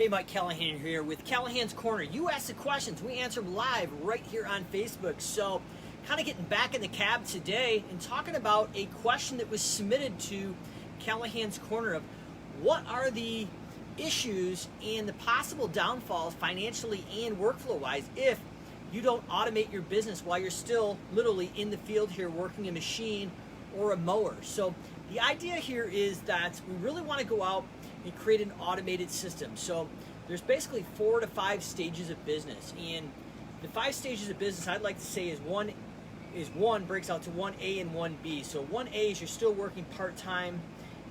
Hey, Mike Callahan here with Callahan's Corner. You ask the questions, we answer them live right here on Facebook. So, kind of getting back in the cab today and talking about a question that was submitted to Callahan's Corner of what are the issues and the possible downfalls financially and workflow-wise if you don't automate your business while you're still literally in the field here working a machine or a mower. So the idea here is that we really want to go out and create an automated system. So there's basically 4 to 5 stages of business, and the 5 stages of business I'd like to say is one breaks out to 1A and 1B. So 1A is you're still working part-time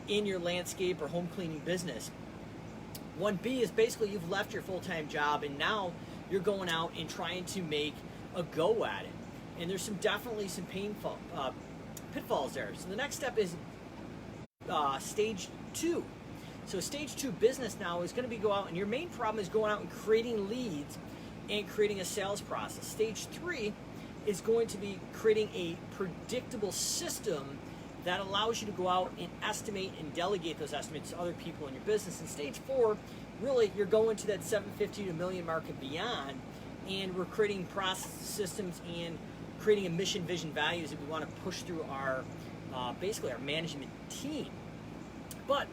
in your landscape or home cleaning business. 1B is basically you've left your full-time job and now you're going out and trying to make a go at it. And there's definitely some pitfalls there. So the next step is stage 2. So stage 2 business now is going to be go out, and your main problem is going out and creating leads and creating a sales process. Stage 3 is going to be creating a predictable system that allows you to go out and estimate and delegate those estimates to other people in your business. And stage 4, really, you're going to that 750 to $1 million mark and beyond, and we're creating process systems and creating a mission, vision, values that we want to push through our basically our management team. But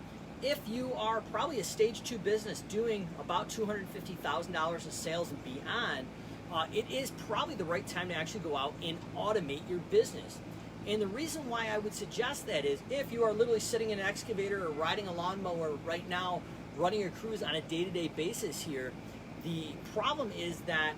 if you are probably a stage 2 business doing about $250,000 in sales and beyond, it is probably the right time to actually go out and automate your business. And the reason why I would suggest that is if you are literally sitting in an excavator or riding a lawnmower right now, running your crews on a day-to-day basis here, the problem is that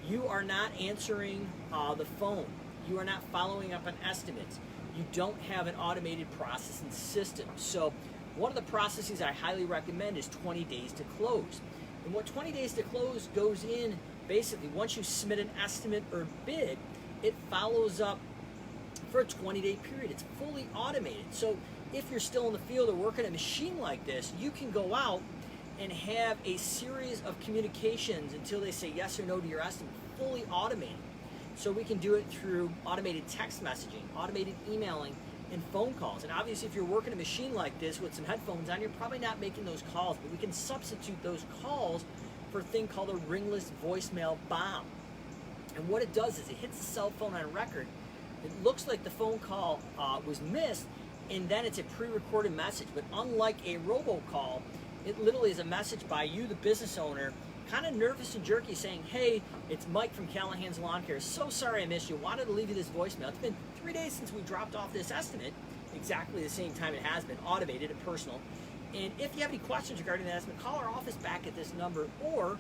you are not answering the phone. You are not following up on estimates. You don't have an automated process and system. So one of the processes I highly recommend is 20 days to close. And what 20 days to close goes in, basically, once you submit an estimate or bid, it follows up for a 20-day period. It's fully automated. So if you're still in the field or working a machine like this, you can go out and have a series of communications until they say yes or no to your estimate, fully automated. So we can do it through automated text messaging, automated emailing, and phone calls. And obviously if you're working a machine like this with some headphones on, you're probably not making those calls, but we can substitute those calls for a thing called a ringless voicemail bomb. And what it does is it hits the cell phone on record. It looks like the phone call was missed, and then it's a pre-recorded message. But unlike a robocall, it literally is a message by you, the business owner, kind of nervous and jerky, saying, hey, it's Mike from Callahan's Lawn Care. So sorry I missed you. Wanted to leave you this voicemail. It's been 3 days since we dropped off this estimate, exactly the same time it has been, automated and personal. And if you have any questions regarding that estimate, call our office back at this number, or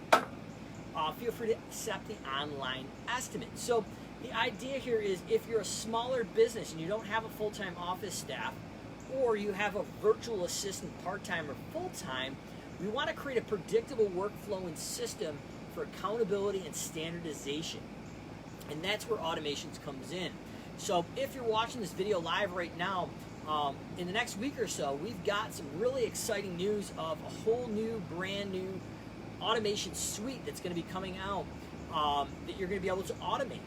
feel free to accept the online estimate. So the idea here is if you're a smaller business and you don't have a full-time office staff, or you have a virtual assistant part-time or full-time, we want to create a predictable workflow and system for accountability and standardization. And that's where automations comes in. So if you're watching this video live right now, in the next week or so, we've got some really exciting news of a whole new, brand new automation suite that's going to be coming out that you're going to be able to automate.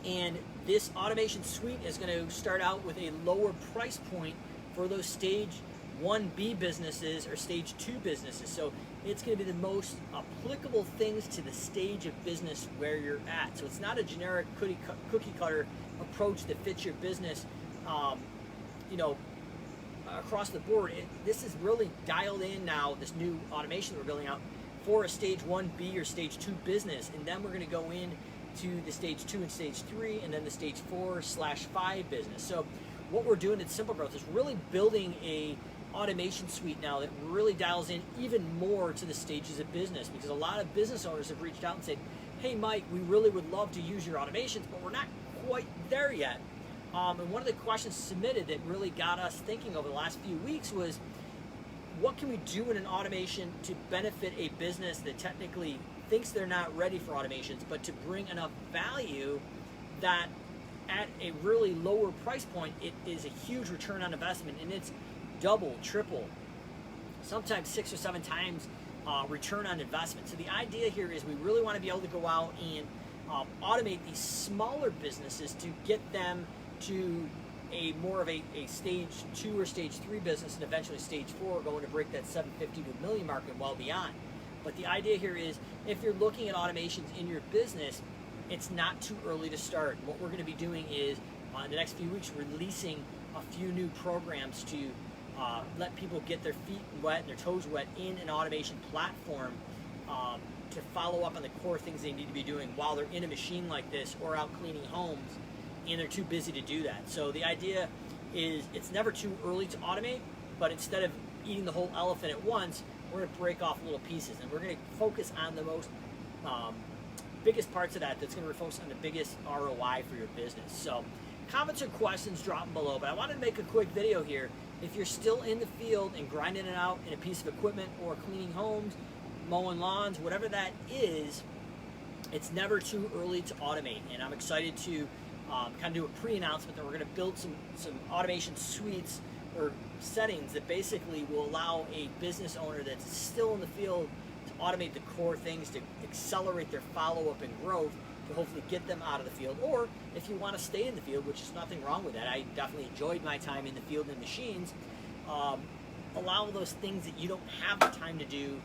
And this automation suite is going to start out with a lower price point for those stage 1B businesses or stage 2 businesses. So it's going to be the most applicable things to the stage of business where you're at. So it's not a generic cookie cutter approach that fits your business, across the board. This is really dialed in now, this new automation that we're building out for a stage 1B or stage 2 business. And then we're going to go in to the stage 2 and stage 3, and then the stage 4/5 business. So what we're doing at SimpleGrowth is really building a automation suite now that really dials in even more to the stages of business, because a lot of business owners have reached out and said, hey Mike, we really would love to use your automations, but we're not quite there yet. And one of the questions submitted that really got us thinking over the last few weeks was, what can we do in an automation to benefit a business that technically thinks they're not ready for automations, but to bring enough value that at a really lower price point, it is a huge return on investment, and it's double, triple, sometimes 6 or 7 times return on investment. So the idea here is we really want to be able to go out and automate these smaller businesses to get them to more of a stage 2 or stage 3 business, and eventually stage 4, going to break that 750 to $1 million mark and well beyond. But the idea here is, if you're looking at automations in your business, it's not too early to start. What we're going to be doing is, in the next few weeks, releasing a few new programs to let people get their feet wet and their toes wet in an automation platform to follow up on the core things they need to be doing while they're in a machine like this or out cleaning homes, and they're too busy to do that. So the idea is, it's never too early to automate, but instead of eating the whole elephant at once, we're going to break off little pieces, and we're going to focus on the most biggest parts of that's going to focus on the biggest ROI for your business. So comments or questions, drop them below, but I wanted to make a quick video here. If you're still in the field and grinding it out in a piece of equipment or cleaning homes, mowing lawns, whatever that is, it's never too early to automate. And I'm excited to kind of do a pre-announcement that we're going to build some automation suites or settings that basically will allow a business owner that's still in the field to automate the core things to accelerate their follow-up and growth, to hopefully get them out of the field. Or if you want to stay in the field, which is nothing wrong with that, I definitely enjoyed my time in the field and machines, allow those things that you don't have the time to do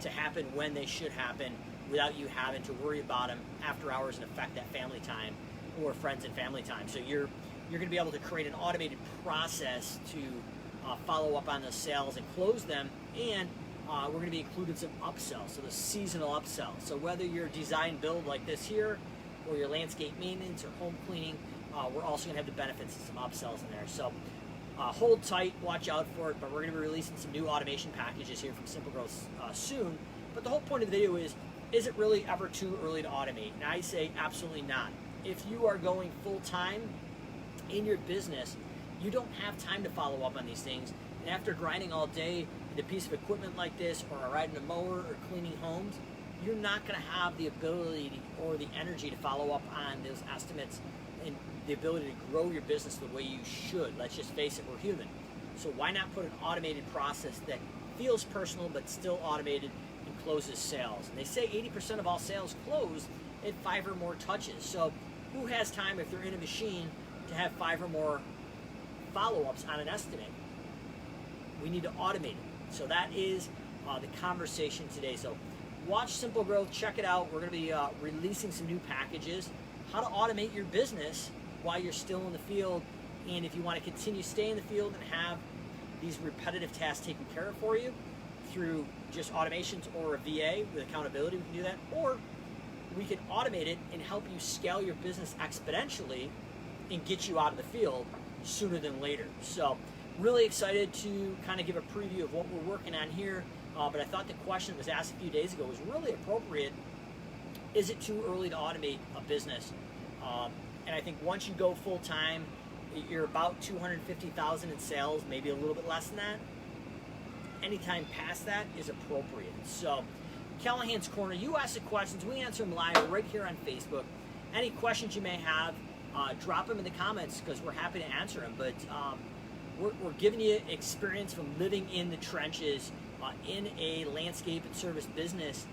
to happen when they should happen, without you having to worry about them after hours and affect that family time or friends and family time. So you're going to be able to create an automated process to follow up on those sales and close them, and we're going to be including some upsells, so the seasonal upsells. So whether you're design build like this here, or your landscape maintenance or home cleaning, we're also going to have the benefits of some upsells in there. So hold tight, watch out for it, but we're going to be releasing some new automation packages here from SimpleGrowth soon. But the whole point of the video is it really ever too early to automate? And I say absolutely not. If you are going full-time in your business, you don't have time to follow up on these things. And after grinding all day in a piece of equipment like this, or riding a mower, or cleaning homes, you're not going to have the ability or the energy to follow up on those estimates and the ability to grow your business the way you should. Let's just face it, we're human. So why not put an automated process that feels personal but still automated and closes sales? And they say 80% of all sales close at 5 or more touches. So who has time, if they're in a machine, to have 5 or more follow-ups on an estimate? We need to automate it. So that is the conversation today. So watch SimpleGrowth, check it out. We're going to be releasing some new packages, how to automate your business while you're still in the field. And if you want to continue staying in the field and have these repetitive tasks taken care of for you through just automations or a VA with accountability, we can do that. Or we can automate it and help you scale your business exponentially and get you out of the field sooner than later. So really excited to kind of give a preview of what we're working on here. But I thought the question that was asked a few days ago was really appropriate. Is it too early to automate a business? And I think once you go full time, you're about 250,000 in sales, maybe a little bit less than that. Anytime past that is appropriate. So Callahan's Corner, you ask the questions, we answer them live right here on Facebook. Any questions you may have, drop them in the comments, because we're happy to answer them. But we're giving you experience from living in the trenches in a landscape and service business,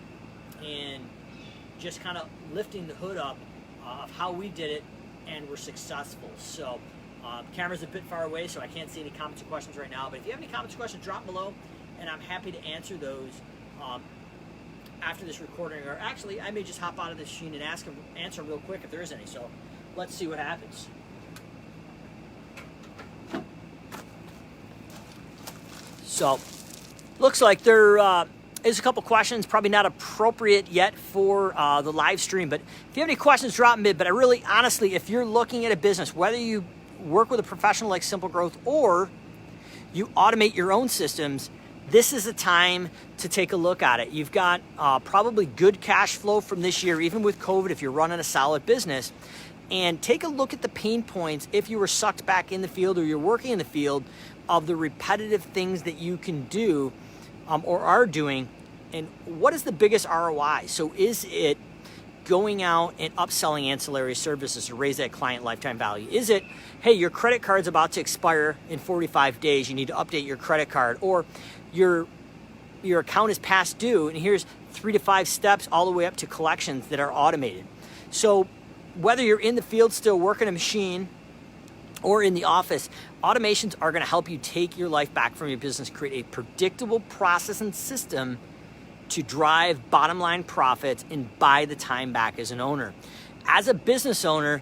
and just kind of lifting the hood up of how we did it, and we're successful. So camera's a bit far away, so I can't see any comments or questions right now, but if you have any comments or questions, drop them below, and I'm happy to answer those after this recording. Or actually, I may just hop out of the machine and answer them real quick if there is any. So let's see what happens. So looks like there is a couple questions, probably not appropriate yet for the live stream, but if you have any questions, drop them in. But I really, honestly, if you're looking at a business, whether you work with a professional like SimpleGrowth or you automate your own systems, this is the time to take a look at it. You've got probably good cash flow from this year, even with COVID, if you're running a solid business. And take a look at the pain points if you were sucked back in the field or you're working in the field, of the repetitive things that you can do or are doing, and what is the biggest ROI? So is it going out and upselling ancillary services to raise that client lifetime value? Is it, hey, your credit card's about to expire in 45 days, you need to update your credit card, or your account is past due, and here's 3 to 5 steps all the way up to collections that are automated. So whether you're in the field still working a machine or in the office, automations are going to help you take your life back from your business, create a predictable process and system to drive bottom line profits and buy the time back as an owner. As a business owner,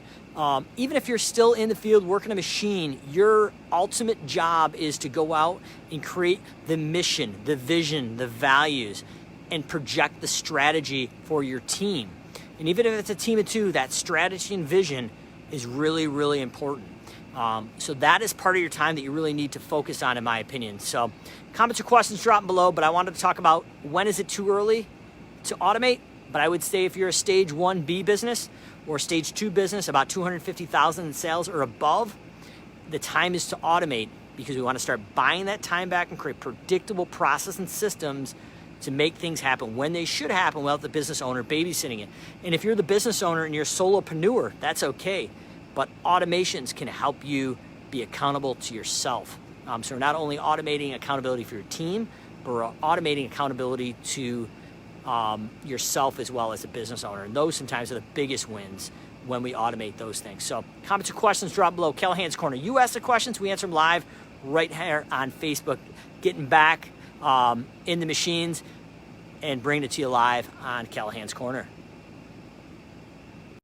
even if you're still in the field working a machine, your ultimate job is to go out and create the mission, the vision, the values, and project the strategy for your team. And even if it's a team of two, that strategy and vision is really, really important. So that is part of your time that you really need to focus on, in my opinion. So comments or questions drop below, but I wanted to talk about when is it too early to automate. But I would say if you're a stage 1B business or stage 2 business, about 250,000 in sales or above, the time is to automate, because we want to start buying that time back and create predictable process and systems to make things happen when they should happen without the business owner babysitting it. And if you're the business owner and you're a solopreneur, that's okay. But automations can help you be accountable to yourself. So we're not only automating accountability for your team, but we're automating accountability to yourself as well as a business owner. And those sometimes are the biggest wins when we automate those things. So comments or questions drop below. Callahan's Corner. You ask the questions, we answer them live right here on Facebook. Getting back in the machines and bringing it to you live on Callahan's Corner.